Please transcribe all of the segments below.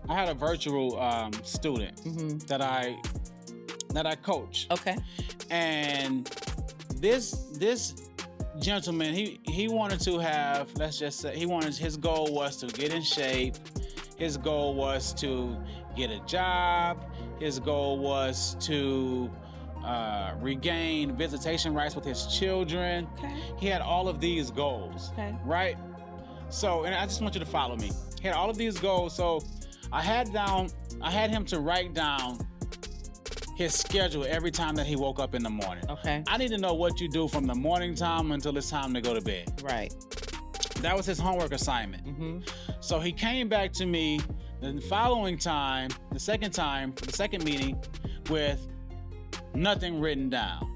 I had a virtual student Mm-hmm. that I coach, Okay. and this gentleman, he wanted to have, let's just say, his goal was to get in shape. His goal was to get a job. His goal was to regain visitation rights with his children. Okay. He had all of these goals, Okay. right? So, and I just want you to follow me. He had all of these goals. So I had him to write down his schedule every time that he woke up in the morning. Okay. I need to know what you do from the morning time until it's time to go to bed. Right. That was his homework assignment. Mm-hmm. So he came back to me the following time, the second meeting, with nothing written down.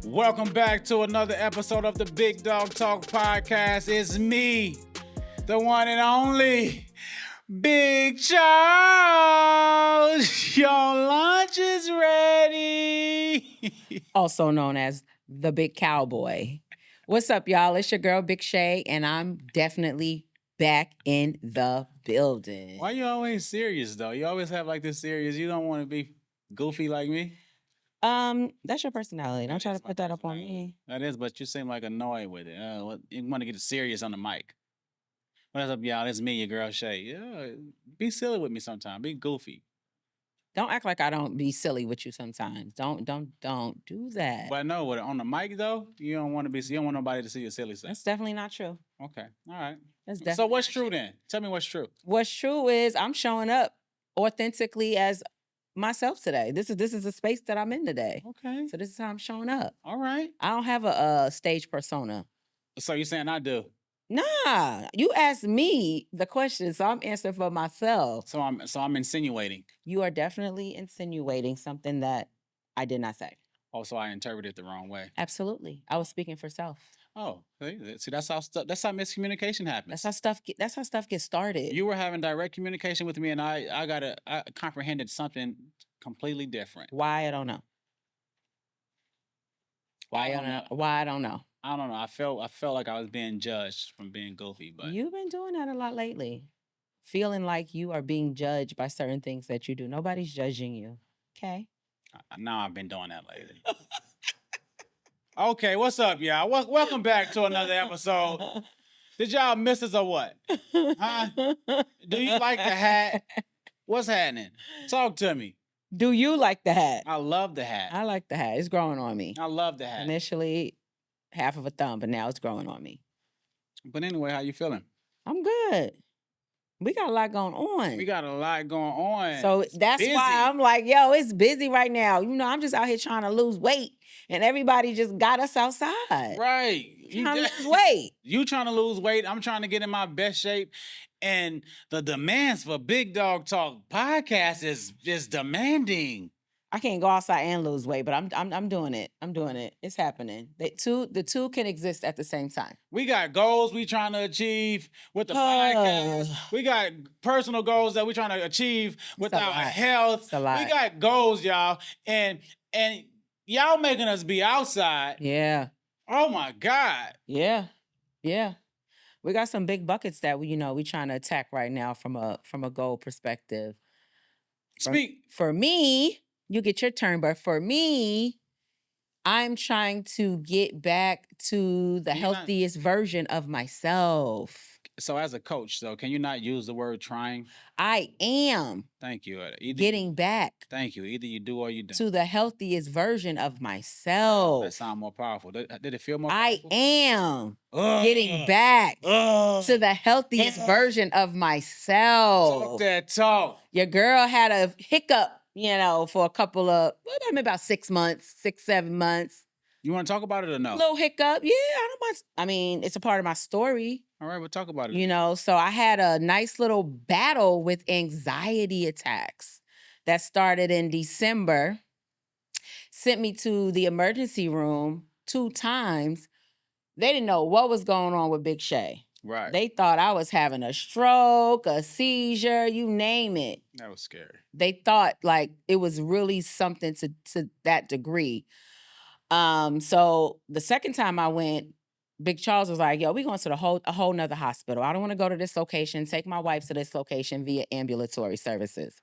Welcome back to another episode of the Big Dog Talk Podcast. It's me, the one and only Big Charles. Your lunch is ready. Also known as the Big Cowboy. What's up, y'all? It's your girl, Big Shea, and I'm definitely back in the building. Why you always serious though? You always have like this serious. You don't want to be goofy like me. That's your personality. Don't try to put that up on me. That is, but you seem like annoyed with it. You want to get serious on the mic. What's up, y'all? It's me, your girl Shay. Yeah, be silly with me sometime. Be goofy. Don't act like I don't be silly with you sometimes. Don't do that. But no, on the mic though, you don't want to be. You don't want nobody to see your silly self. That's definitely not true. Okay, all right. That's So definitely what's not true then? Tell me what's true. What's true is I'm showing up authentically as myself today. This is the space that I'm in today. Okay. So this is how I'm showing up. All right. I don't have a stage persona. So you're saying I do? Nah, you asked me the question, so I'm answering for myself. So I'm insinuating. You are definitely insinuating something that I did not say. Oh, so I interpreted it the wrong way. Absolutely, I was speaking for self. Oh, see, that's how miscommunication happens. That's how stuff gets started. You were having direct communication with me, and I comprehended something completely different. Why I don't know. Why I don't know. Why I don't know. I don't know. I felt like I was being judged from being goofy, but You've been doing that a lot lately. Feeling like you are being judged by certain things that you do. Nobody's judging you. Okay. Now I've been doing that lately. Okay, what's up, y'all? Welcome back to another episode. Did y'all miss us or what? Huh? Do you like the hat? What's happening? Talk to me. Do you like the hat? I love the hat. I like the hat. It's growing on me. I love the hat. Initially, half of a thumb, but now it's growing on me. But anyway, how you feeling? I'm good. We got a lot going on. We got a lot going on. So that's why I'm like, yo, it's busy right now. You know, I'm just out here trying to lose weight, and everybody just got us outside. Right. Trying to lose weight. You trying to lose weight. I'm trying to get in my best shape. And the demands for Big Dog Talk podcast is demanding. I can't go outside and lose weight, but I'm doing it. I'm doing it. It's happening. The two can exist at the same time. We got goals we trying to achieve with the podcast. We got personal goals that we trying to achieve with our health. We got goals, y'all. And y'all making us be outside. Yeah. Oh my God. Yeah. Yeah. We got some big buckets that we trying to attack right now from a goal perspective. For me, you get your turn, but for me, I'm trying to get back to the healthiest version of myself. So as a coach, though, can you not use the word trying? I am. Thank you. Getting back. Thank you. Either you do or you don't. To the healthiest version of myself. That sound more powerful. Did it feel more powerful? I am getting back to the healthiest version of myself. Talk that talk. Your girl had a hiccup, for a couple of, about 6 months, 7 months. You want to talk about it or no? Little hiccup. Yeah, I don't mind. I mean, it's a part of my story. All right, we'll talk about it. So I had a nice little battle with anxiety attacks that started in December. Sent me to the emergency room 2 times. They didn't know what was going on with Big Shea. Right. They thought I was having a stroke, a seizure, you name it. That was scary. They thought like it was really something to that degree. So the second time I went, Big Charles was like, yo, we going to a whole nother hospital. I don't want to go to this location. Take my wife to this location via ambulatory services.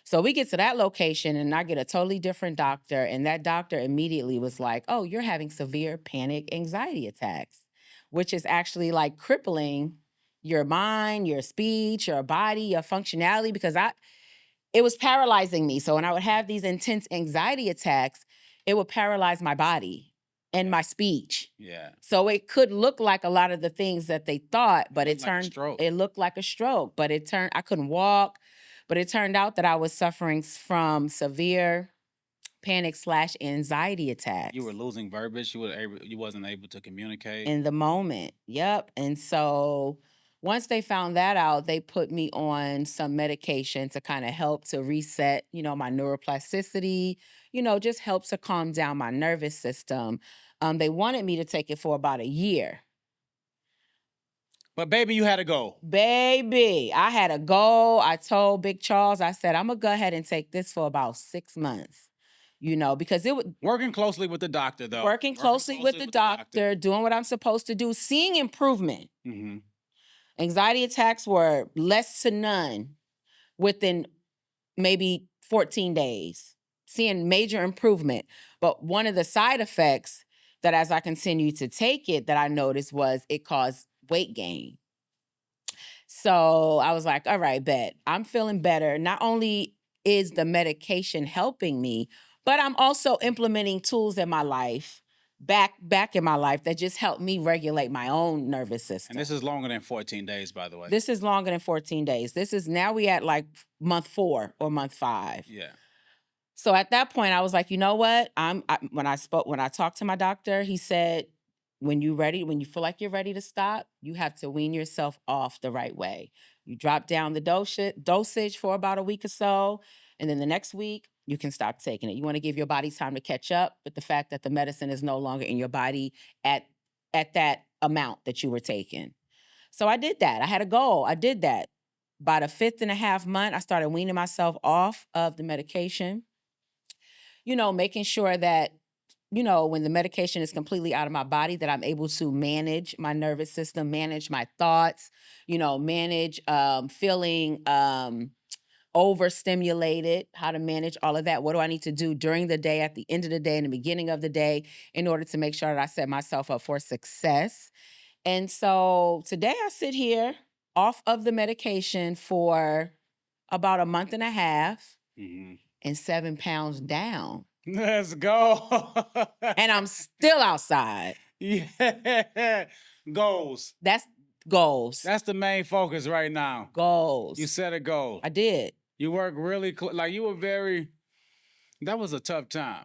So we get to that location and I get a totally different doctor. And that doctor immediately was like, oh, you're having severe panic anxiety attacks, which is actually like crippling your mind, your speech, your body, your functionality, because it was paralyzing me. So when I would have these intense anxiety attacks, it would paralyze my body and my speech. Yeah. So it could look like a lot of the things that they thought, but it looked like a stroke, but I couldn't walk, but it turned out that I was suffering from severe panic/anxiety attacks. You were losing verbiage. You wasn't able to communicate in the moment. Yep. And so once they found that out, they put me on some medication to kind of help to reset, my neuroplasticity, just help to calm down my nervous system. They wanted me to take it for about a year. But baby, you had a goal. Baby, I had a goal. I told Big Charles, I said, I'm going to go ahead and take this for about 6 months. Because it was working closely with the doctor, though. Working closely with the doctor, doing what I'm supposed to do, seeing improvement. Mm-hmm. Anxiety attacks were less to none within maybe 14 days, seeing major improvement. But one of the side effects that as I continued to take it that I noticed was it caused weight gain. So I was like, all right, bet. I'm feeling better. Not only is the medication helping me, but I'm also implementing tools in my life, back in my life, that just help me regulate my own nervous system. And this is longer than 14 days, by the way. This is longer than 14 days. Now we at like month 4 or month 5. Yeah. So at that point, I was like, you know what? When I talked to my doctor, he said, when you feel like you're ready to stop, you have to wean yourself off the right way. You drop down the dosage for about a week or so, and then the next week, you can stop taking it. You want to give your body time to catch up with the fact that the medicine is no longer in your body at that amount that you were taking. So I did that. I had a goal. I did that. By the 5th and a half month, I started weaning myself off of the medication. Making sure that, when the medication is completely out of my body, that I'm able to manage my nervous system, manage my thoughts, manage feeling overstimulated, how to manage all of that. What do I need to do during the day, at the end of the day, in the beginning of the day, in order to make sure that I set myself up for success? And so today I sit here off of the medication for about a month and a half. Mm-hmm. And 7 pounds down. Let's go. And I'm still outside. Yeah. Goals. That's goals. That's the main focus right now. Goals. You set a goal. I did. You worked really you were very. That was a tough time.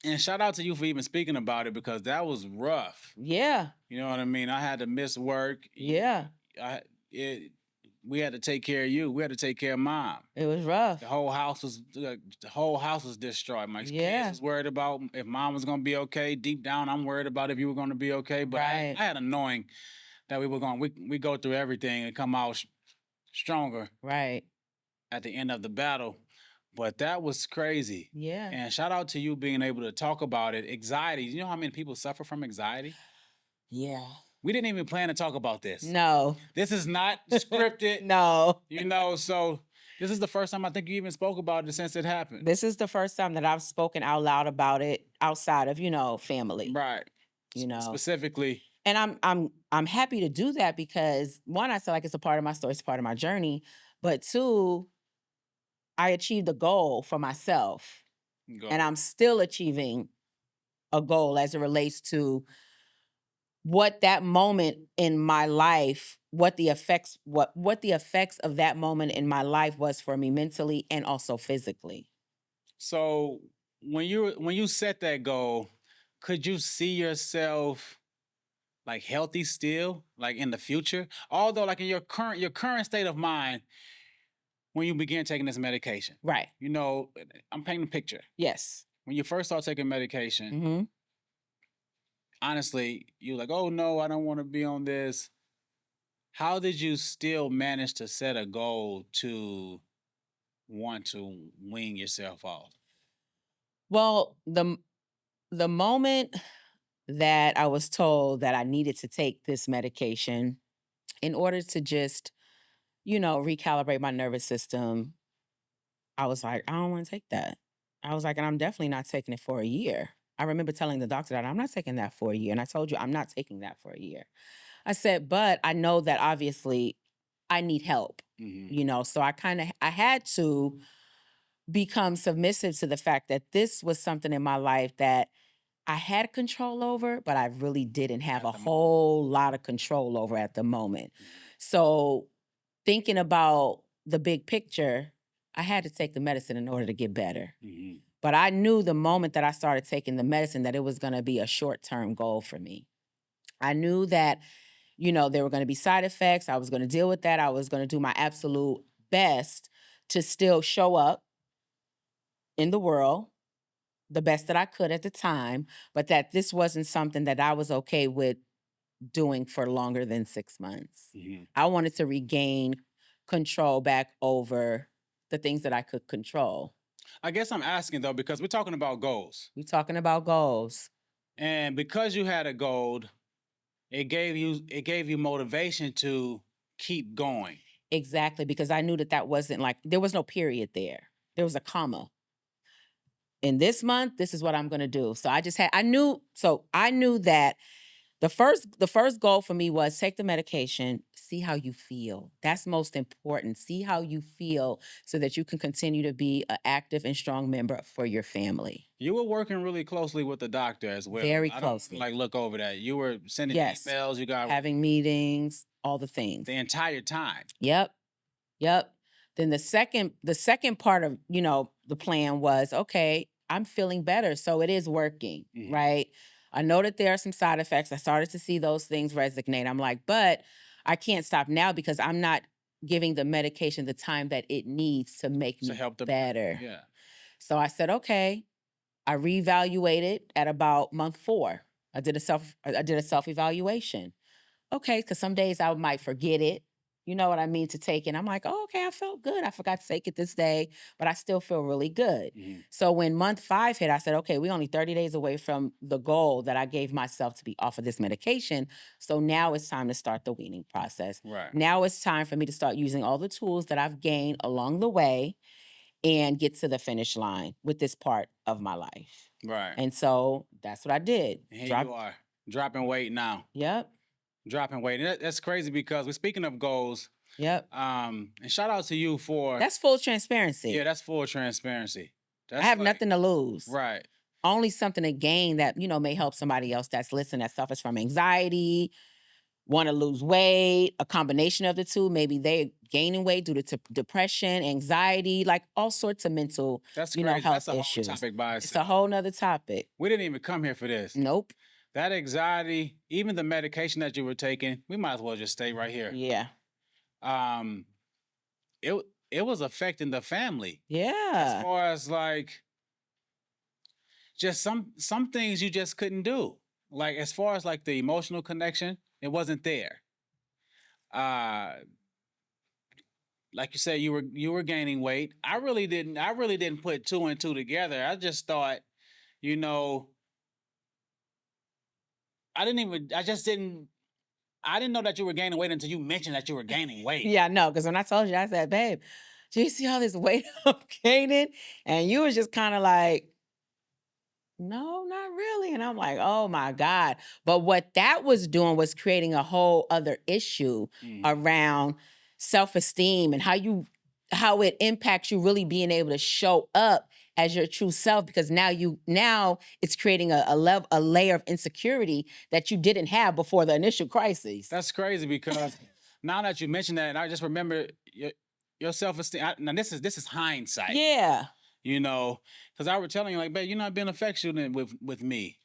And shout out to you for even speaking about it, because that was rough. Yeah. You know what I mean? I had to miss work. Yeah. We had to take care of you. We had to take care of Mom. It was rough. The whole house was destroyed. My kids was worried about if Mom was gonna be okay. Deep down, I'm worried about if you were gonna be okay. But I had a knowing that we go through everything and come out stronger. Right. At the end of the battle. But that was crazy. Yeah. And shout out to you being able to talk about it. Anxiety. You know how many people suffer from anxiety? Yeah. We didn't even plan to talk about this. No. This is not scripted. No. So this is the first time I think you even spoke about it since it happened. This is the first time that I've spoken out loud about it outside of, family. Right. Specifically. And I'm happy to do that because, one, I feel like it's a part of my story, it's a part of my journey. But 2, I achieved a goal for myself. And I'm still achieving a goal as it relates to what that moment in my life, what the effects of that moment in my life was for me mentally and also physically. So when you set that goal, could you see yourself like healthy still, like in the future? Although like in your current state of mind when you began taking this medication. Right. I'm painting a picture. Yes. When you first start taking medication, mm-hmm. Honestly, you're like, oh no, I don't want to be on this. How did you still manage to set a goal to want to wean yourself off? Well, the moment that I was told that I needed to take this medication in order to just, recalibrate my nervous system. I was like, I don't want to take that. I was like, and I'm definitely not taking it for a year. I remember telling the doctor that I'm not taking that for a year. And I told you I'm not taking that for a year. I said, but I know that obviously I need help, so I had to become submissive to the fact that this was something in my life that I had control over, but I really didn't have a whole lot of control over at the moment. So thinking about the big picture, I had to take the medicine in order to get better. But I knew the moment that I started taking the medicine that it was going to be a short-term goal for me. I knew that, there were going to be side effects. I was going to deal with that. I was going to do my absolute best to still show up in the world the best that I could at the time, but that this wasn't something that I was okay with doing for longer than 6 months. I wanted to regain control back over the things that I could control. I guess I'm asking though, because we're talking about goals. We're talking about goals. And because you had a goal, it gave you motivation to keep going. Exactly, because I knew that wasn't there was no period there. There was a comma. In this month, this is what I'm going to do. So I knew that the first goal for me was take the medication, see how you feel. That's most important. See how you feel so that you can continue to be an active and strong member for your family. You were working really closely with the doctor as well. Very closely. I don't look over that. You were sending emails. You got having meetings, all the things. The entire time. Yep. Then the second part of, the plan was, okay, I'm feeling better. So it is working, right? I know that there are some side effects. I started to see those things resonate. I'm like, but I can't stop now because I'm not giving the medication the time that it needs to make me better. Yeah. So I said, okay. I reevaluated at about month 4. I did a self-evaluation. Okay, because some days I might forget it. You know what I mean, to take it. I'm like, oh, okay, I felt good. I forgot to take it this day, but I still feel really good. So when month 5 hit, I said, okay, we're only 30 days away from the goal that I gave myself to be off of this medication. So now it's time to start the weaning process. Right. Now it's time for me to start using all the tools that I've gained along the way and get to the finish line with this part of my life. Right. And so that's what I did. And here you are, dropping weight now. Yep. Dropping weight. And that's crazy because we're speaking of goals. Yep. And shout out to you for... That's full transparency. Yeah, that's full transparency. I have nothing to lose. Right. Only something to gain that, may help somebody else that's listening that suffers from anxiety, want to lose weight, a combination of the two. Maybe they're gaining weight due to depression, anxiety, like all sorts of mental, health issues. That's a whole topic by itself. It's a whole nother topic. We didn't even come here for this. Nope. That anxiety, even the medication that you were taking, we might as well just stay right here. Yeah. It was affecting the family. Yeah. As far as just some things you just couldn't do. Like as far as the emotional connection, it wasn't there. Like you said, you were gaining weight. I really didn't put 2 and 2 together. I just thought, I didn't know that you were gaining weight until you mentioned that you were gaining weight. Yeah, no, because when I told you, I said, babe, do you see all this weight I'm gaining? And you was just kind of like, no, not really. And I'm like, oh my God. But what that was doing was creating a whole other issue around self-esteem and how it impacts you really being able to show up as your true self, because now it's creating a layer of insecurity that you didn't have before the initial crisis. That's crazy because now that you mentioned that, I just remember your self-esteem. Now this is hindsight. Yeah. Because I was telling you, babe, you're not being affectionate with me.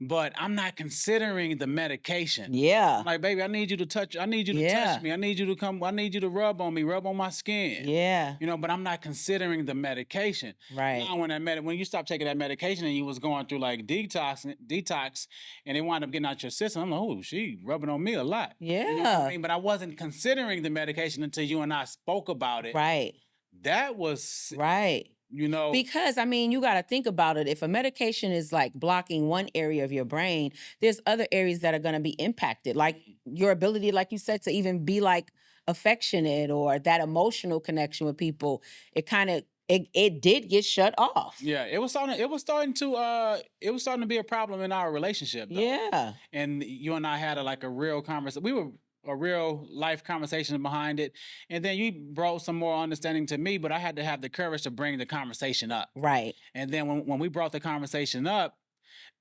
But I'm not considering the medication. Yeah. I'm like, baby, I need you to touch. I need you to touch me. I need you to come. I need you to rub on me, rub on my skin. Yeah. But I'm not considering the medication. Right. Now, when you stopped taking that medication and you was going through detox, and it wound up getting out your system, I'm like, oh, she rubbing on me a lot. Yeah. You know what I mean? But I wasn't considering the medication until you and I spoke about it. Right. That was right. You know, because I mean, you got to think about it. If a medication is like blocking one area of your brain, there's other areas that are going to be impacted, like your ability, like you said, to even be like affectionate or that emotional connection with people. It kind of it did get shut off. Yeah, it was starting to be a problem in our relationship though. Yeah. And you and I had a real conversation. We were a real life conversation behind it. And then you brought some more understanding to me, but I had to have the courage to bring the conversation up. Right. And then when we brought the conversation up,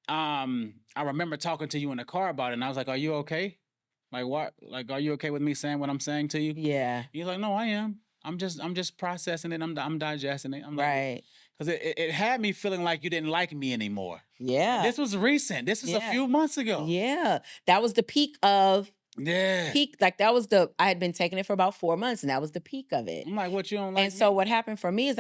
I remember talking to you in the car about it, and I was like, "Are you okay? Like what? Like, are you okay with me saying what I'm saying to you?" Yeah. You're like, "No, I am. I'm just processing it. I'm digesting it." I'm like, Right. because it had me feeling like you didn't like me anymore. Yeah. This was recent. This was a few months ago. Yeah. That was the peak of Yeah. like that was I had been taking it for about 4 months and that was the peak of it. I'm like, what, you don't like And so what happened for me is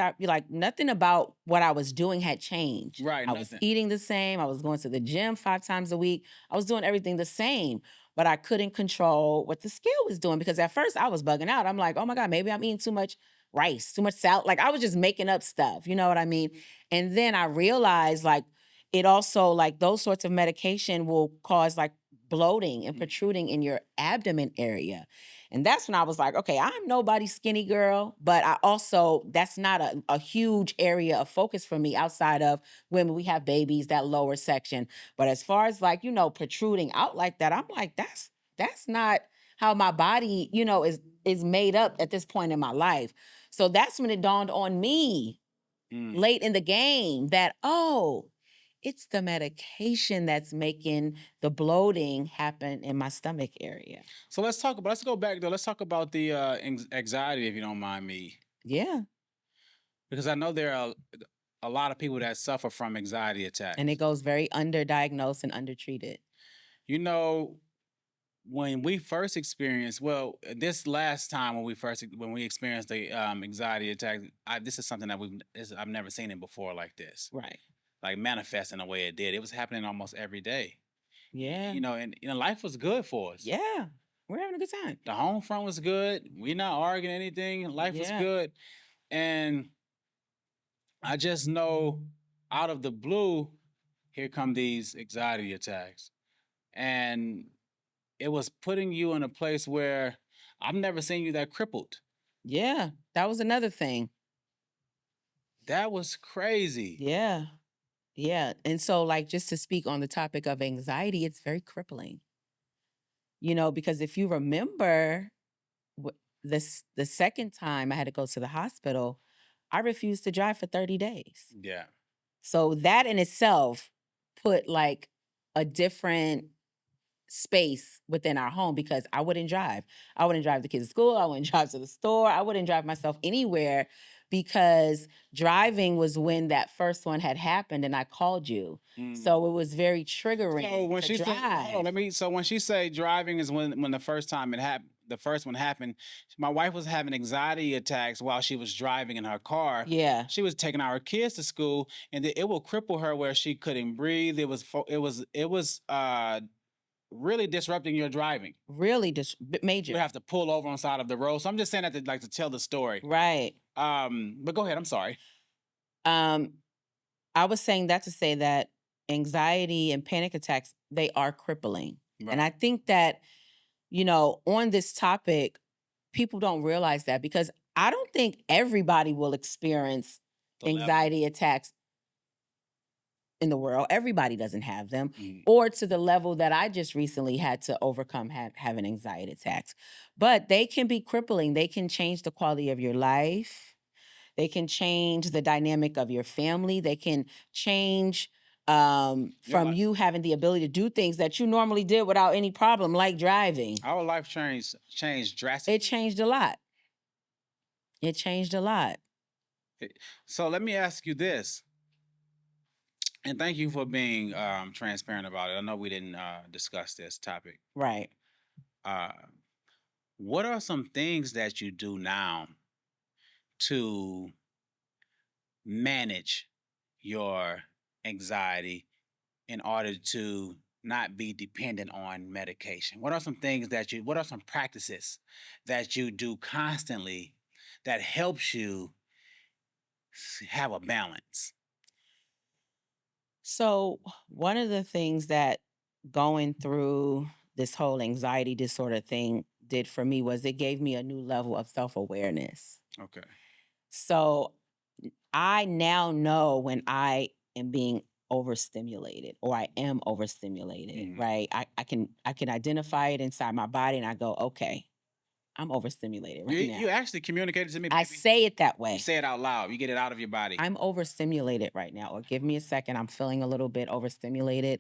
nothing about what I was doing had changed. Right, I was eating the same. I was going to the gym 5 times a week. I was doing everything the same, but I couldn't control what the scale was doing because at first I was bugging out. I'm like, oh my God, maybe I'm eating too much rice, too much salad. Like I was just making up stuff. You know what I mean? And then I realized like it also like those sorts of medication will cause like bloating and protruding in your abdomen area. And that's when I was like, okay, I'm nobody's skinny girl, but I also, that's not a huge area of focus for me outside of when we have babies, that lower section. But as far as like, protruding out like that, I'm like, that's not how my body, is made up at this point in my life. So that's when it dawned on me late in the game that, oh, it's the medication that's making the bloating happen in my stomach area. So let's go back though. Let's talk about the anxiety, if you don't mind me. Yeah. Because I know there are a lot of people that suffer from anxiety attacks. And it goes very underdiagnosed and undertreated. When we first experienced, this last time when we experienced the anxiety attack, this is something that I've never seen it before like this. Right. Like manifesting the way it did. It was happening almost every day. Yeah. And life was good for us. Yeah. We're having a good time. The home front was good. We're not arguing anything. Life was good. And I just know out of the blue, here come these anxiety attacks. And it was putting you in a place where I've never seen you that crippled. Yeah. That was another thing. That was crazy. Yeah. Yeah. And so, like, just to speak on the topic of anxiety, it's very crippling. Because if you remember the second time I had to go to the hospital, I refused to drive for 30 days. Yeah. So that in itself put like a different space within our home because I wouldn't drive. I wouldn't drive the kids to school. I wouldn't drive to the store. I wouldn't drive myself anywhere because driving was when that first one had happened and I called you. So it was very triggering. So when she drive. so when she say driving is when the first time it happened, the first one happened, my wife was having anxiety attacks while she was driving in her car. Yeah. She was taking our kids to school and it will cripple her where she couldn't breathe. It was really disrupting your driving. Really major. You have to pull over on the side of the road. So I'm just saying that to tell the story. Right. But go ahead. I'm sorry. I was saying that to say that anxiety and panic attacks, they are crippling. Right. And I think that, on this topic, people don't realize that because I don't think everybody will experience anxiety attacks in the world. Everybody doesn't have them or to the level that I just recently had to overcome having anxiety attacks. But they can be crippling. They can change the quality of your life. They can change the dynamic of your family. They can change from you having the ability to do things that you normally did without any problem, like driving. Our life changed drastically. It changed a lot. It changed a lot. So let me ask you this. And thank you for being transparent about it. I know we didn't discuss this topic. Right. What are some things that you do now to manage your anxiety in order to not be dependent on medication? What are some practices that you do constantly that helps you have a balance? So, one of the things that going through this whole anxiety disorder thing did for me was it gave me a new level of self-awareness. Okay. So, I now know when I am being overstimulated or I am overstimulated, right? I can identify it inside my body and I go, okay, I'm overstimulated right now. You actually communicated to me. I say it that way. You say it out loud. You get it out of your body. I'm overstimulated right now, or give me a second. I'm feeling a little bit overstimulated.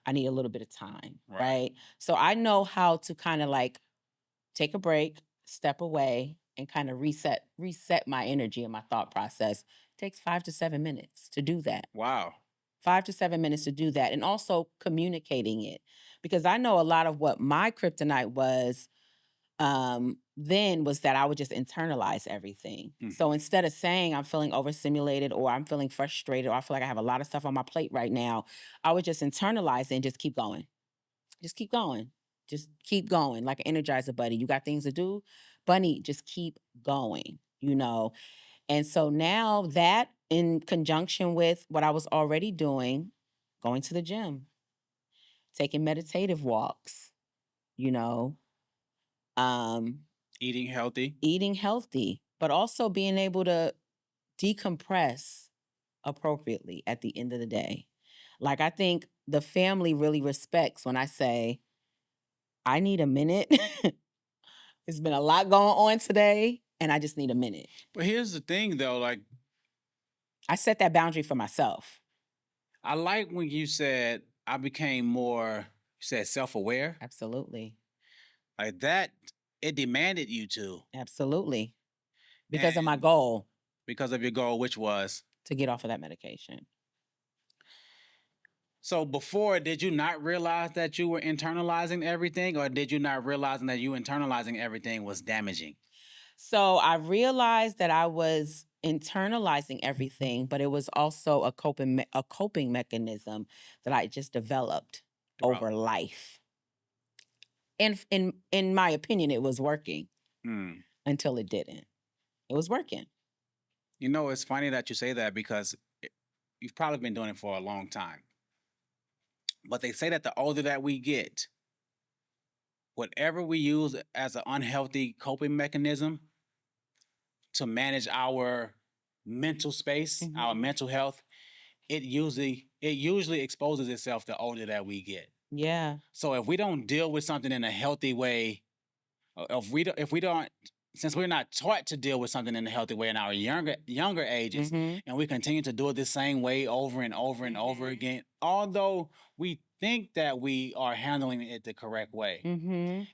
I need a little bit of time, right? So I know how to kind of like take a break, step away, and kind of reset my energy and my thought process. It takes 5 to 7 minutes to do that. Wow. 5 to 7 minutes to do that, and also communicating it, because I know a lot of what my kryptonite was then was that I would just internalize everything. So instead of saying I'm feeling overstimulated or I'm feeling frustrated or I feel like I have a lot of stuff on my plate right now, I would just internalize it and just keep going. Just keep going. Just keep going like an Energizer buddy. You got things to do, bunny, just keep going, you know? And so now that in conjunction with what I was already doing, going to the gym, taking meditative walks, you know, eating healthy, but also being able to decompress appropriately at the end of the day. Like, I think the family really respects when I say, I need a minute. There's been a lot going on today, and I just need a minute. But here's the thing, though. Like, I set that boundary for myself. I like when you said I became more, you said self-aware. Absolutely. Like that, it demanded you to. Absolutely. Because of my goal. Because of your goal, which was? To get off of that medication. So before, did you not realize that you were internalizing everything, or did you not realize that you internalizing everything was damaging? So I realized that I was internalizing everything, but it was also a coping mechanism that I just developed over life. And in my opinion, it was working until it didn't. It was working. You know, it's funny that you say that because you've probably been doing it for a long time. But they say that the older that we get, whatever we use as an unhealthy coping mechanism to manage our mental space, our mental health, it usually exposes itself the older that we get. Yeah. So if we don't deal with something in a healthy way, if we don't, since we're not taught to deal with something in a healthy way in our younger ages, and we continue to do it the same way over and over and over again, although we think that we are handling it the correct way,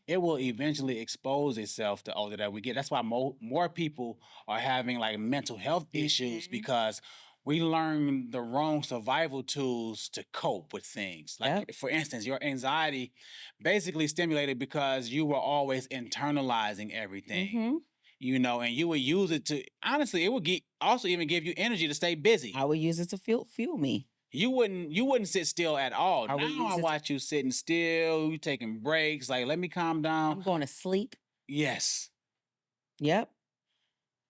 it will eventually expose itself the older that we get. That's why more people are having like mental health issues, because we learn the wrong survival tools to cope with things. Like, for instance, your anxiety basically stimulated because you were always internalizing everything, you know, and you would use it to, honestly, it would also even give you energy to stay busy. I would use it to fuel me. You wouldn't sit still at all. Now I watch you sitting still, you taking breaks, like, let me calm down. I'm going to sleep. Yes. Yep.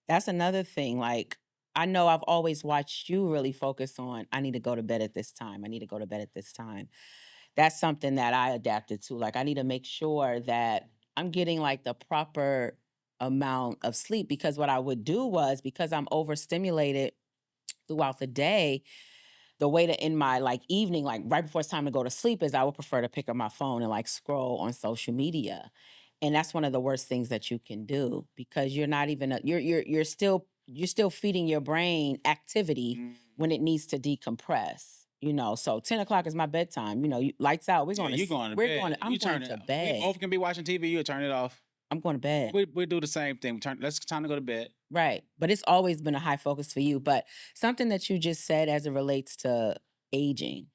That's another thing. Like, I know I've always watched you really focus on, I need to go to bed at this time. I need to go to bed at this time. That's something that I adapted to. Like, I need to make sure that I'm getting like the proper amount of sleep, because what I would do was, because I'm overstimulated throughout the day, the way to end my like evening, like right before it's time to go to sleep, is I would prefer to pick up my phone and like scroll on social media. And that's one of the worst things that you can do, because you're not even you're still feeding your brain activity when it needs to decompress. You know, so 10 o'clock is my bedtime. You know, lights out. I'm going to bed. We both can be watching TV. You turn it off. I'm going to bed. We do the same thing. It's time to go to bed. Right. But it's always been a high focus for you. But something that you just said as it relates to aging.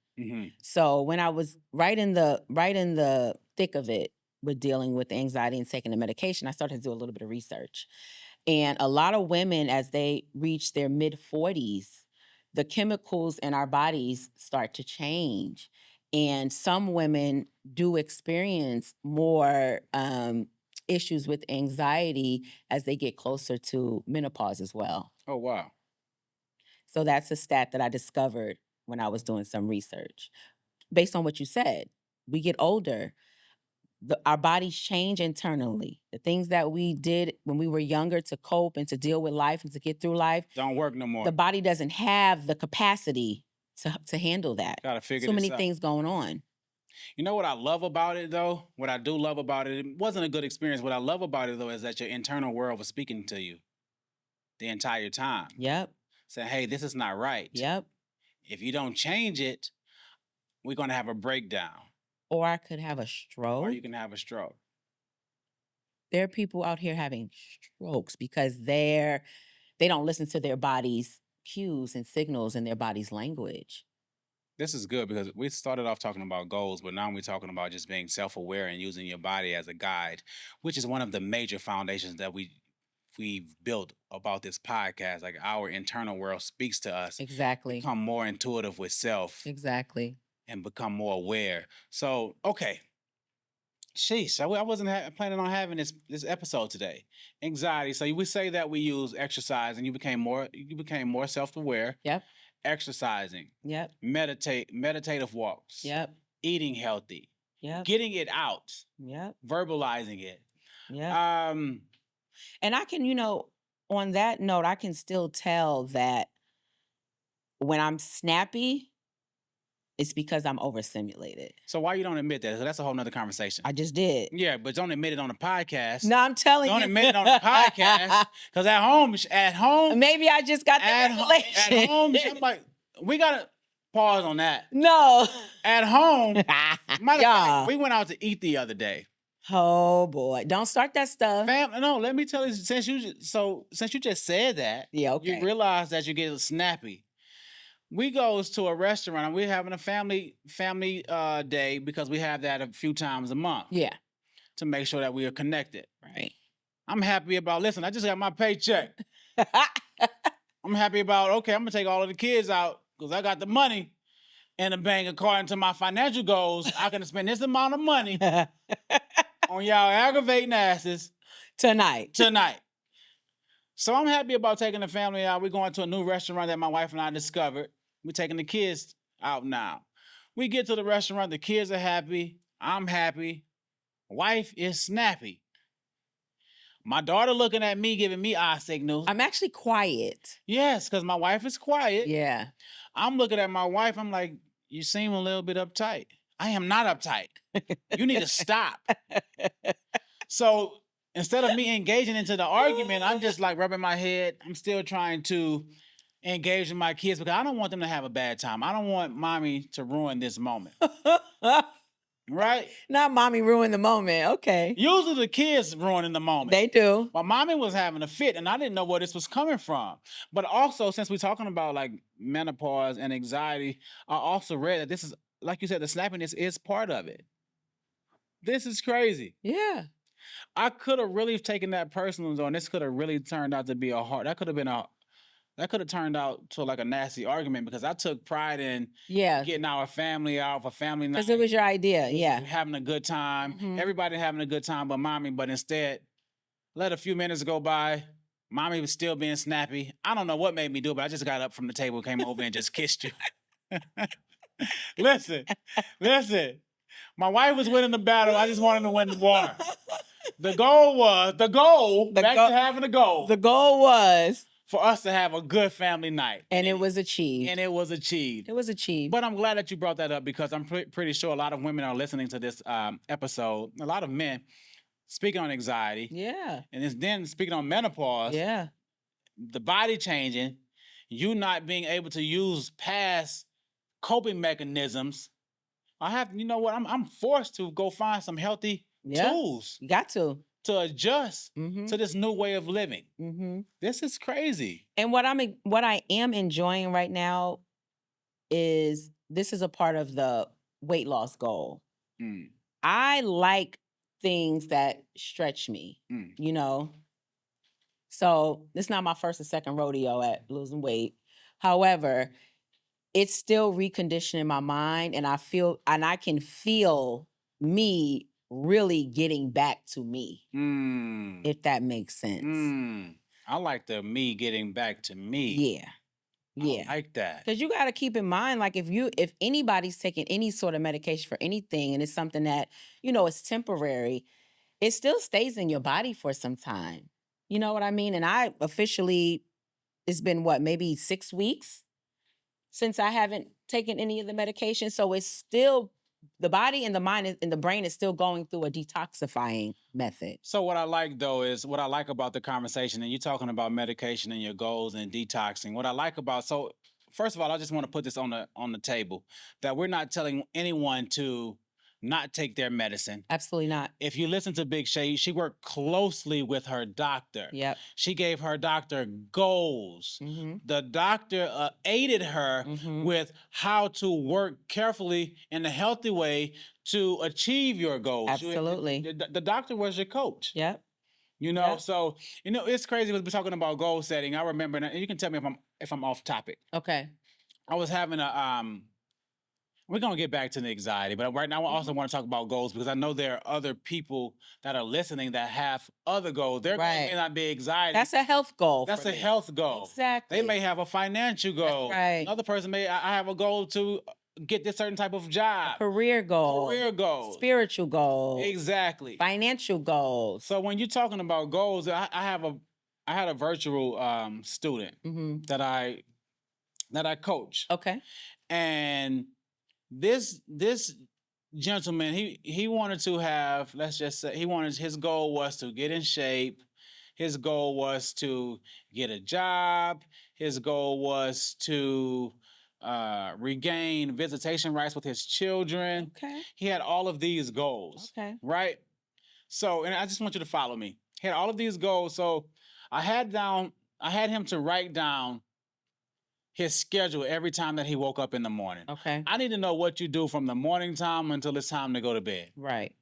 So when I was right in the thick of it with dealing with anxiety and taking the medication, I started to do a little bit of research. And a lot of women, as they reach their mid-40s, the chemicals in our bodies start to change. And some women do experience more issues with anxiety as they get closer to menopause as well. Oh, wow. So that's a stat that I discovered when I was doing some research. Based on what you said, we get older. Our bodies change internally. The things that we did when we were younger to cope and to deal with life and to get through life don't work no more. The body doesn't have the capacity to handle that. Gotta figure so this many out. things going on. You know what I love about it, though? What I do love about it, it wasn't a good experience. What I love about it, though, is that your internal world was speaking to you the entire time. Yep. Saying, hey, this is not right. Yep. If you don't change it, we're going to have a breakdown. Or I could have a stroke. Or you can have a stroke. There are people out here having strokes because they don't listen to their body's cues and signals and their body's language. This is good because we started off talking about goals, but now we're talking about just being self-aware and using your body as a guide, which is one of the major foundations that we've built about this podcast. Like our internal world speaks to us. Exactly. Become more intuitive with self. Exactly. And become more aware. So, okay. Sheesh, I wasn't planning on having this episode today. Anxiety. So we say that we use exercise, and you became more self-aware. Yep. Exercising. Yep. Meditative walks. Yep. Eating healthy. Yep. Getting it out. Yep. Verbalizing it. Yeah. And I can, on that note, I can still tell that when I'm snappy, it's because I'm overstimulated. So why you don't admit that? So that's a whole nother conversation. I just did. Yeah, but don't admit it on the podcast. No, I'm telling you. Don't admit it on the podcast. Because at home. Maybe I just got that revelation. At home, I'm like, we got to pause on that. No. At home, matter of fact, we went out to eat the other day. Oh, boy. Don't start that stuff. No, let me tell you, since you just said that, okay. You realize that you get snappy. We goes to a restaurant and we're having a family day because we have that a few times a month. Yeah. To make sure that we are connected. Right. I'm happy about, listen, I just got my paycheck. I'm happy about, okay, I'm going to take all of the kids out because I got the money in the bank according to my financial goals. I can spend this amount of money on y'all aggravating asses. Tonight. So I'm happy about taking the family out. We're going to a new restaurant that my wife and I discovered. We're taking the kids out now. We get to the restaurant. The kids are happy. I'm happy. Wife is snappy. My daughter looking at me, giving me eye signals. I'm actually quiet. Yes, because my wife is quiet. Yeah. I'm looking at my wife. I'm like, you seem a little bit uptight. I am not uptight. You need to stop. So instead of me engaging into the argument, I'm just like rubbing my head. I'm still trying to engage with my kids because I don't want them to have a bad time. I don't want mommy to ruin this moment. Right? Not mommy ruin the moment. Okay. Usually the kids ruining the moment. They do. But mommy was having a fit and I didn't know where this was coming from. But also, since we're talking about like menopause and anxiety, I also read that this is, like you said, the snappiness is part of it. This is crazy. Yeah. I could have really taken that personal, and this could have really turned out to be that could have turned out to like a nasty argument because I took pride in getting our family out for family night. Because it was your idea, having a good time. Mm-hmm. Everybody having a good time but mommy, but instead, let a few minutes go by. Mommy was still being snappy. I don't know what made me do it, but I just got up from the table, came over and just kissed you. Listen. My wife was winning the battle. I just wanted to win the war. The goal, back to having a goal. The goal was for us to have a good family night. And it was achieved. It was achieved. But I'm glad that you brought that up because I'm pretty sure a lot of women are listening to this episode. A lot of men speaking on anxiety. Yeah. And then speaking on menopause. Yeah. The body changing. You not being able to use past coping mechanisms. I'm forced to go find some healthy tools. You got to adjust to this new way of living. Mm-hmm. This is crazy. And what I am enjoying right now is this is a part of the weight loss goal. Mm. I like things that stretch me, So this is not my first or second rodeo at losing weight. However, it's still reconditioning my mind, and I can feel me really getting back to me, if that makes sense. I like the me getting back to me. Yeah. Yeah. I like that. Because you got to keep in mind, like if anybody's taking any sort of medication for anything and it's something that, it's temporary, it still stays in your body for some time. You know what I mean? And I officially, it's been maybe 6 weeks since I haven't taken any of the medication. So it's still, the body and the mind and the brain is still going through a detoxifying method. So what I like though is what I like about the conversation, and you're talking about medication and your goals and detoxing. What I like about, so first of all, I just want to put this on the table that we're not telling anyone to not take their medicine. Absolutely not. If you listen to Big Shea, she worked closely with her doctor. Yep. She gave her doctor goals. Mm-hmm. The doctor aided her with how to work carefully in a healthy way to achieve your goals. Absolutely. The doctor was your coach. Yep. So it's crazy. We're talking about goal setting. I remember, and you can tell me if I'm off topic. Okay. I was having we're going to get back to the anxiety, but right now I also want to talk about goals because I know there are other people that are listening that have other goals. Their goals may not be anxiety. That's a health goal. That's a health goal. Exactly. They may have a financial goal. Right. Another person I have a goal to get this certain type of job. Career goal. Spiritual goal. Exactly. Financial goals. So when you're talking about goals, I had a virtual student that I coach. Okay. And this gentleman, he wanted to have, let's just say, his goal was to get in shape. His goal was to get a job. His goal was to regain visitation rights with his children. Okay. He had all of these goals. Okay. Right? So, and I just want you to follow me. He had all of these goals. So I had him to write down his schedule every time that he woke up in the morning. Okay. I need to know what you do from the morning time until it's time to go to bed. Right.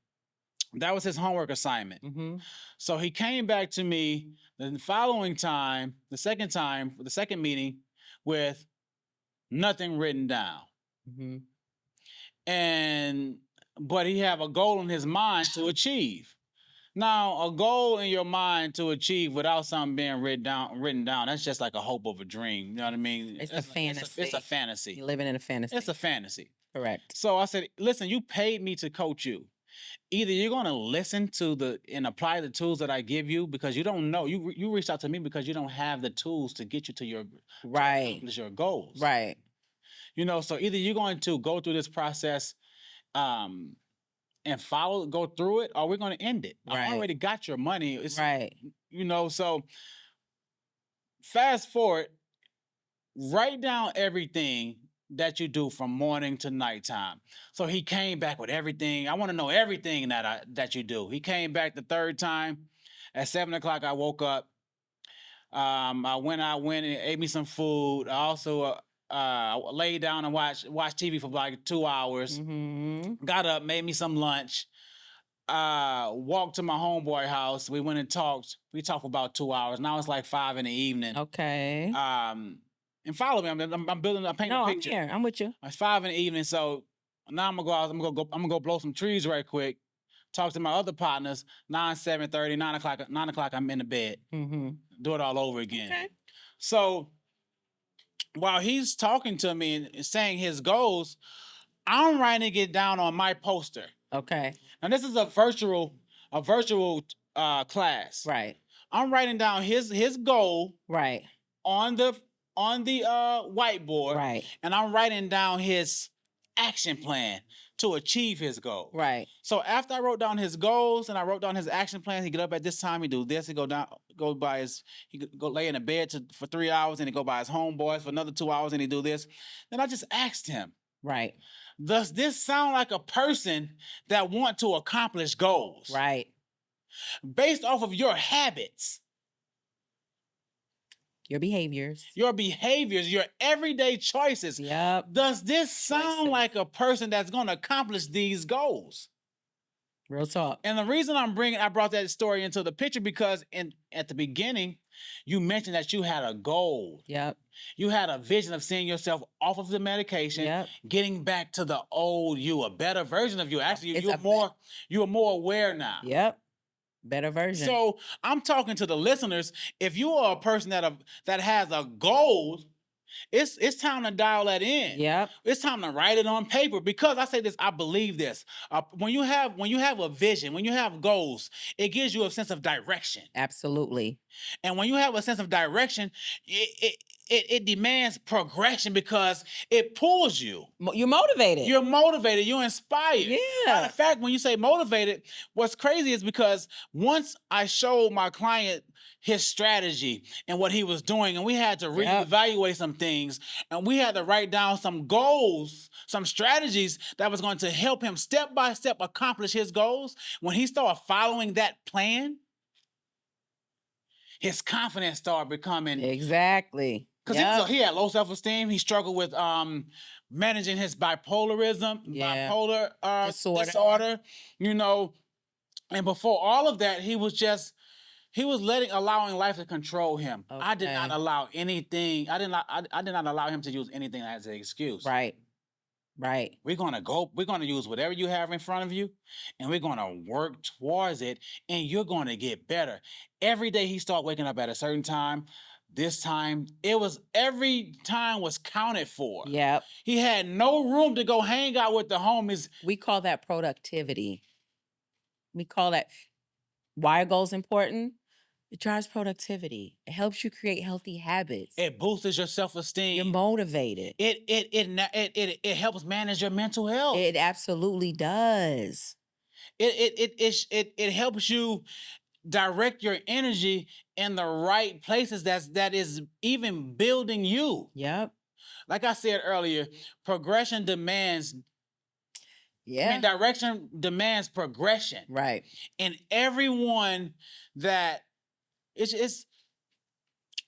That was his homework assignment. Mm-hmm. So he came back to me the following time, the second meeting, with nothing written down. Mm-hmm. But he have a goal in his mind to achieve. Now, a goal in your mind to achieve without something being written down, that's just like a hope of a dream. You know what I mean? It's a fantasy. It's a fantasy. You're living in a fantasy. It's a fantasy. Correct. So I said, listen, you paid me to coach you. Either you're going to listen to and apply the tools that I give you because you don't know. You reached out to me because you don't have the tools to get you to your to accomplish your goals. Right. So either you're going to go through this process and go through it, or we're going to end it. Right. I already got your money. Right. So fast forward, write down everything that you do from morning to nighttime. So he came back with everything. I want to know everything that you do. He came back the third time. At 7 o'clock, I woke up. I went and ate me some food. I also laid down and watched TV for like 2 hours. Mm-hmm. Got up, made me some lunch. Walked to my homeboy house. We went and talked. We talked for about 2 hours. Now it's like 5 in the evening. Okay. And follow me. I'm painting a picture. I'm here. I'm with you. It's 5 in the evening, so now I'm gonna go out. I'm gonna go blow some trees right quick. Talk to my other partners. 7:30, 9 o'clock. 9 o'clock. I'm in the bed. Mm-hmm. Do it all over again. Okay. So while he's talking to me and saying his goals, I'm writing it down on my poster. Okay. Now this is a virtual class. Right. I'm writing down his goal. Right. On the whiteboard. Right. And I'm writing down his action plan to achieve his goal. Right. So after I wrote down his goals and I wrote down his action plan, he get up at this time, he do this, he go lay in a bed for 3 hours, and he go by his homeboys for another 2 hours, and he do this. Then I just asked him, right, does this sound like a person that want to accomplish goals? Right. Based off of your habits. Your behaviors, your everyday choices. Yep. Does this sound like a person that's going to accomplish these goals? Real talk. And the reason I brought that story into the picture because at the beginning, you mentioned that you had a goal. Yep. You had a vision of seeing yourself off of the medication, yep, getting back to the old you, a better version of you. Actually, you're more aware now. Yep. Better version. So I'm talking to the listeners. If you are a person that has a goal It's time to dial that in. Yep. It's time to write it on paper, because I say this, I believe this. When you have a vision, when you have goals, it gives you a sense of direction. Absolutely. And when you have a sense of direction, it demands progression, because it pulls you. You're motivated. You're motivated. You're inspired. Yeah. Matter of fact, when you say motivated, what's crazy is because once I showed my client his strategy and what he was doing, and we had to reevaluate some things, and we had to write down some goals, some strategies that was going to help him step by step accomplish his goals. When he started following that plan, his confidence started becoming... Exactly. Because he had low self-esteem. He struggled with managing his bipolar disorder, you know. And before all of that, he was allowing life to control him. Okay. I did not allow anything. I did not allow him to use anything as an excuse. Right. Right. We're gonna use whatever you have in front of you, and we're gonna work towards it, and you're gonna get better. Every day he started waking up at a certain time. This time, every time was counted for. Yep. He had no room to go hang out with the homies. We call that productivity. We call that... Why are goals important? It drives productivity. It helps you create healthy habits. It boosts your self-esteem. You're motivated. It helps manage your mental health. It absolutely does. It helps you direct your energy in the right places that is even building you. Yep. Like I said earlier, progression demands... direction demands progression. Right. And everyone that... It's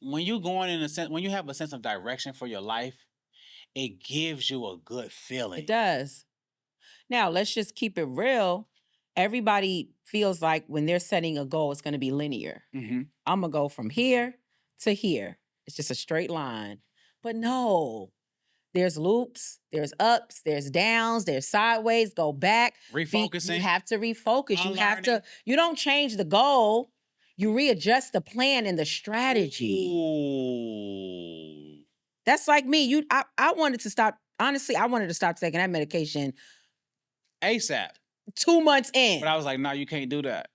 when you when you have a sense of direction for your life, it gives you a good feeling. It does. Now, let's just keep it real. Everybody feels like when they're setting a goal, it's going to be linear. Mm-hmm. I'm going to go from here to here. It's just a straight line. But no, there's loops, there's ups, there's downs, there's sideways, go back. Refocusing. You have to refocus. You don't change the goal. You readjust the plan and the strategy. Ooh. That's like me. I wanted to stop. Honestly, I wanted to stop taking that medication ASAP. 2 months in. But I was like, no, you can't do that.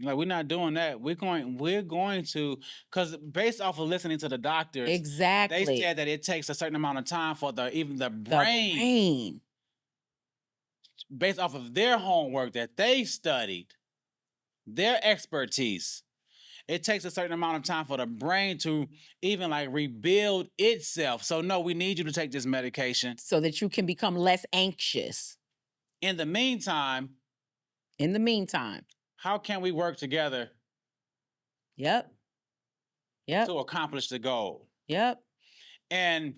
Like, we're not doing that. We're going to, because based off of listening to the doctors, exactly, they said that it takes a certain amount of time for the brain, based off of their homework that they studied, their expertise. It takes a certain amount of time for the brain to even like rebuild itself. So no, we need you to take this medication so that you can become less anxious. In the meantime, how can we work together? Yep. To accomplish the goal. Yep. And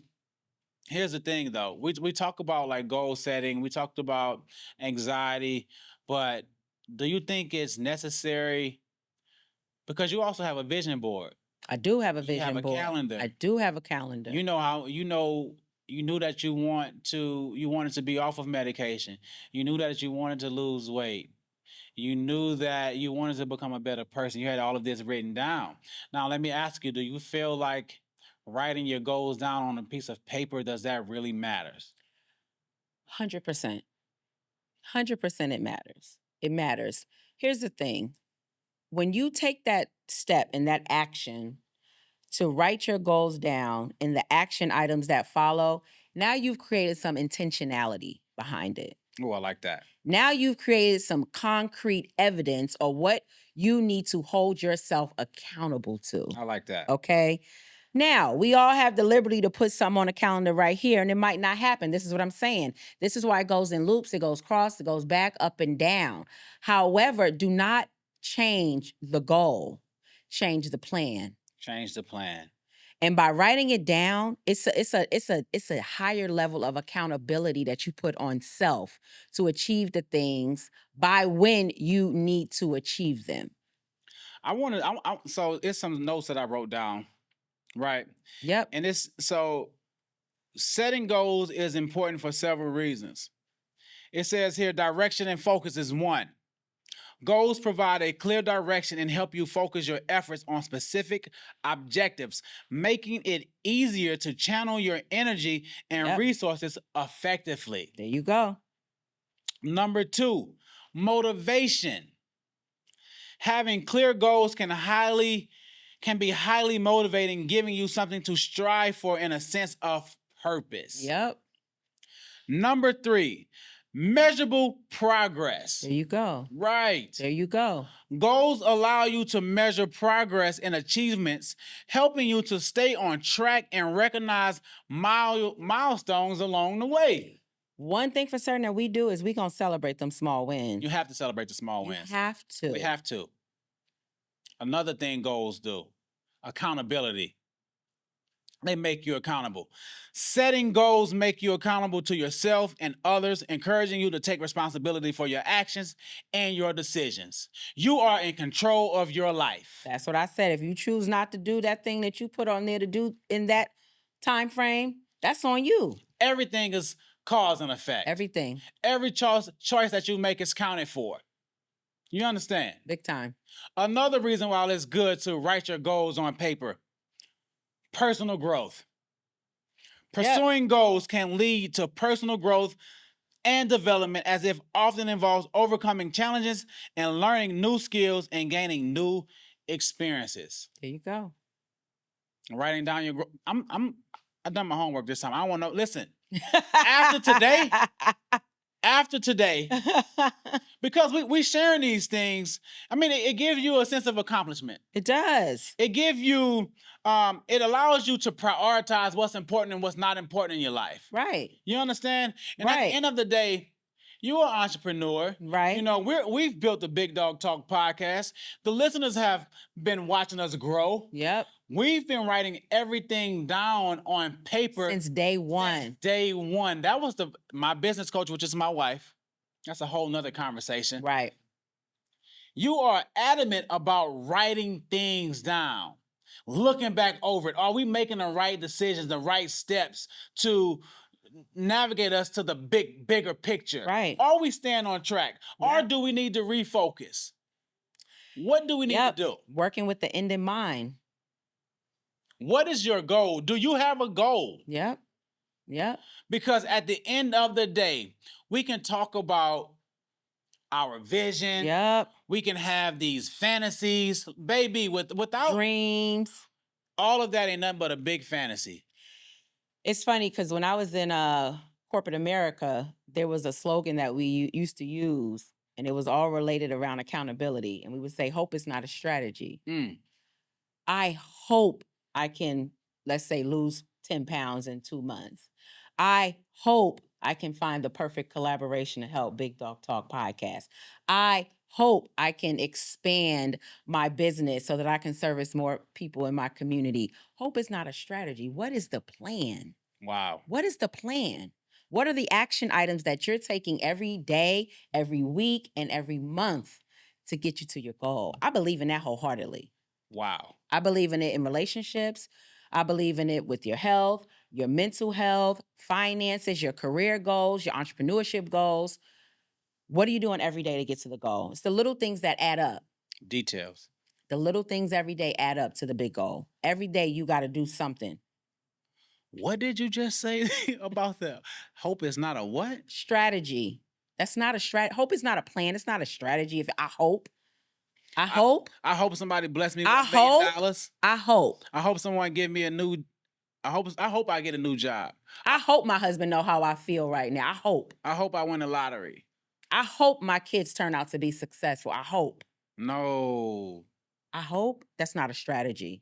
here's the thing, though. We talk about like goal setting. We talked about anxiety, but do you think it's necessary? Because you also have a vision board. I do have a vision board. You have a calendar. I do have a calendar. You know how you knew that you wanted to be off of medication. You knew that you wanted to lose weight. You knew that you wanted to become a better person. You had all of this written down. Now, let me ask you, do you feel like writing your goals down on a piece of paper, does that really matters? 100%. 100% it matters. It matters. Here's the thing. When you take that step and that action to write your goals down and the action items that follow, now you've created some intentionality behind it. Oh, I like that. Now you've created some concrete evidence of what you need to hold yourself accountable to. I like that. Okay? Now, we all have the liberty to put something on a calendar right here, and it might not happen. This is what I'm saying. This is why it goes in loops. It goes cross. It goes back, up and down. However, do not change the goal. Change the plan. Change the plan. And by writing it down, it's a higher level of accountability that you put on self to achieve the things by when you need to achieve them. So it's some notes that I wrote down, right? Yep. And setting goals is important for several reasons. It says here, direction and focus is one. Goals provide a clear direction and help you focus your efforts on specific objectives, making it easier to channel your energy and resources effectively. There you go. Number 2, motivation. Having clear goals can be highly motivating, giving you something to strive for in a sense of purpose. Yep. Number 3, measurable progress. There you go. Right. There you go. Goals allow you to measure progress and achievements, helping you to stay on track and recognize milestones along the way. One thing for certain that we do is we gonna celebrate them small wins. You have to celebrate the small wins. You have to. We have to. Another thing goals do, accountability. They make you accountable. Setting goals make you accountable to yourself and others, encouraging you to take responsibility for your actions and your decisions. You are in control of your life. That's what I said. If you choose not to do that thing that you put on there to do in that time frame, that's on you. Everything is cause and effect. Everything. Every choice that you make is counted for. You understand? Big time. Another reason why it's good to write your goals on paper, personal growth. Pursuing goals can lead to personal growth and development, as it often involves overcoming challenges and learning new skills and gaining new experiences. There you go. Writing down your I've done my homework this time. I want to know. Listen, after today, because we sharing these things, I mean, it gives you a sense of accomplishment. It does. It gives you, it allows you to prioritize what's important and what's not important in your life. Right. You understand? And at the end of the day, you're an entrepreneur. Right. You know, we've built the Big Dog Talk podcast. The listeners have been watching us grow. Yep. We've been writing everything down on paper since day one. That was my business coach, which is my wife. That's a whole nother conversation. Right. You are adamant about writing things down, looking back over it. Are we making the right decisions, the right steps to navigate us to the bigger picture? Right. Are we staying on track? Or do we need to refocus? What do we need to do? Working with the end in mind. What is your goal? Do you have a goal? Yep. Yep. Because at the end of the day, we can talk about our vision. Yep. We can have these fantasies, baby, without dreams. All of that ain't nothing but a big fantasy. It's funny because when I was in corporate America, there was a slogan that we used to use, and it was all related around accountability. And we would say, hope is not a strategy. I hope I can, let's say, lose 10 pounds in 2 months. I hope I can find the perfect collaboration to help Big Dog Talk podcast. I hope I can expand my business so that I can service more people in my community. Hope is not a strategy. What is the plan? Wow. What is the plan? What are the action items that you're taking every day, every week, and every month to get you to your goal? I believe in that wholeheartedly. Wow. I believe in it in relationships. I believe in it with your health, your mental health, finances, your career goals, your entrepreneurship goals. What are you doing every day to get to the goal? It's the little things that add up. Details. The little things every day add up to the big goal. Every day you got to do something. What did you just say about that? Hope is not a what? Strategy. That's not a strategy. Hope is not a plan. It's not a strategy. If I hope. I hope somebody bless me with $1 billion. I hope. I hope someone give me a new. I hope I get a new job. I hope my husband know how I feel right now. I hope. I hope I win the lottery. I hope my kids turn out to be successful. I hope. No. I hope. That's not a strategy.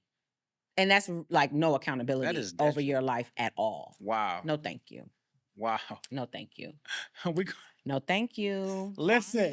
And that's like no accountability over your life at all. Wow. No, thank you. Wow. No, thank you. No, thank you. Listen.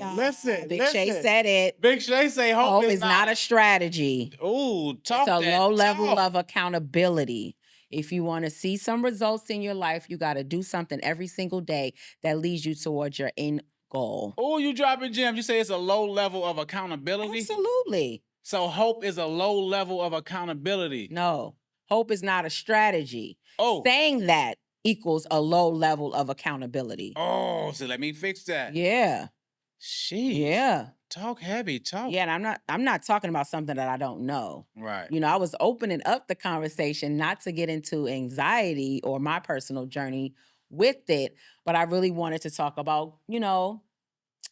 Big Shay said it. Big Shay say hope is not a strategy. Ooh, talk It's a low level of accountability. If you want to see some results in your life, you got to do something every single day that leads you towards your end goal. Oh, you dropping gems. You say it's a low level of accountability? Absolutely. So hope is a low level of accountability. No, hope is not a strategy. Oh. Saying that equals a low level of accountability. Oh, so let me fix that. Yeah. Sheesh. Yeah. Talk heavy. Talk. Yeah, and I'm not talking about something that I don't know. Right. You know, I was opening up the conversation not to get into anxiety or my personal journey with it, but I really wanted to talk about, you know,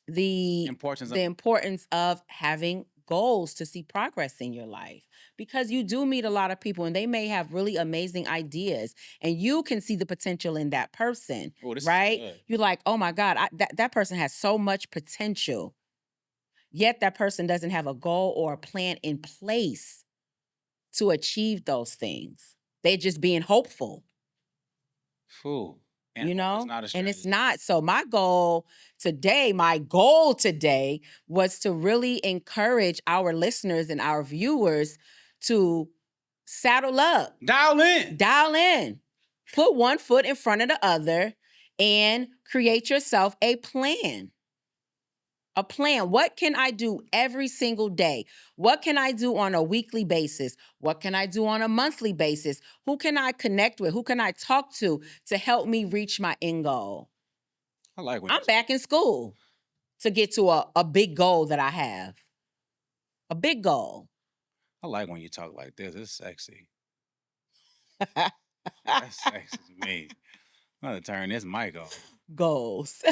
the importance of having goals to see progress in your life, because you do meet a lot of people and they may have really amazing ideas and you can see the potential in that person, right? You're like, oh my God, that person has so much potential, yet that person doesn't have a goal or a plan in place to achieve those things. They're just being hopeful. Fool. And you know, and it's not. So my goal today was to really encourage our listeners and our viewers to saddle up. Dial in. Put one foot in front of the other and create yourself a plan. A plan. What can I do every single day? What can I do on a weekly basis? What can I do on a monthly basis? Who can I connect with? Who can I talk to help me reach my end goal? I like when I'm back in school to get to a big goal that I have. A big goal. I like when you talk like this. It's sexy. That's sexy to me. I'm going to turn this mic off. Goals.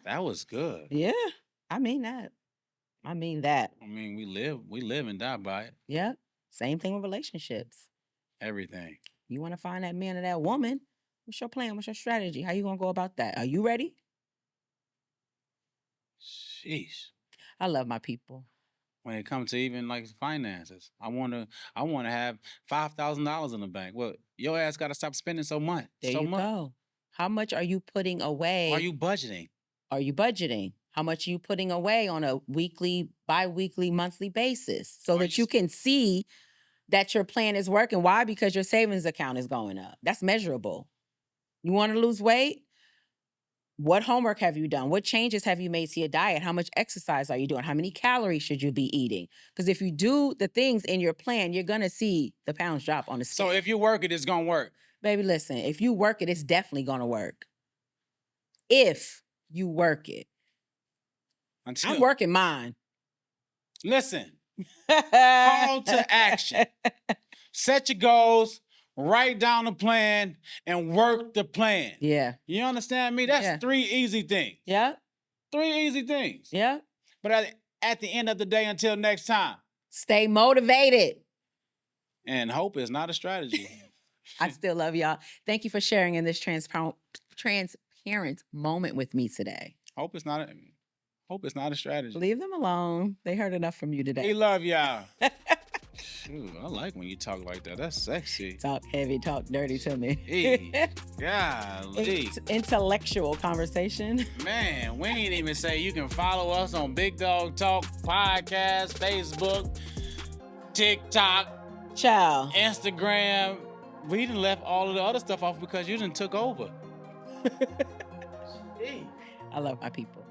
That was good. Yeah, I mean that. I mean, we live and die by it. Yeah. Same thing with relationships. Everything. You want to find that man or that woman? What's your plan? What's your strategy? How you going to go about that? Are you ready? Sheesh. I love my people. When it comes to even like finances, I want to have $5,000 in the bank. Well, your ass got to stop spending so much. There you go. How much are you putting away? Are you budgeting? How much are you putting away on a weekly, bi-weekly, monthly basis so that you can see that your plan is working? Why? Because your savings account is going up. That's measurable. You want to lose weight? What homework have you done? What changes have you made to your diet? How much exercise are you doing? How many calories should you be eating? Because if you do the things in your plan, you're going to see the pounds drop on the scale. So if you work it, it's going to work. Baby, listen, if you work it, it's definitely going to work. If you work it. I'm working mine. Listen. Call to action. Set your goals, write down a plan, and work the plan. Yeah. You understand me? That's 3 easy things. Yeah. 3 easy things. Yeah. But at the end of the day, until next time, stay motivated. And hope is not a strategy. I still love y'all. Thank you for sharing in this transparent moment with me today. Hope is not a strategy. Leave them alone. They heard enough from you today. We love y'all. Shoot, I like when you talk like that. That's sexy. Talk heavy, talk dirty to me. Hey, golly. Intellectual conversation. Man, we ain't even say you can follow us on Big Dog Talk Podcast, Facebook, TikTok, Instagram. We done left all of the other stuff off because you done took over. I love my people.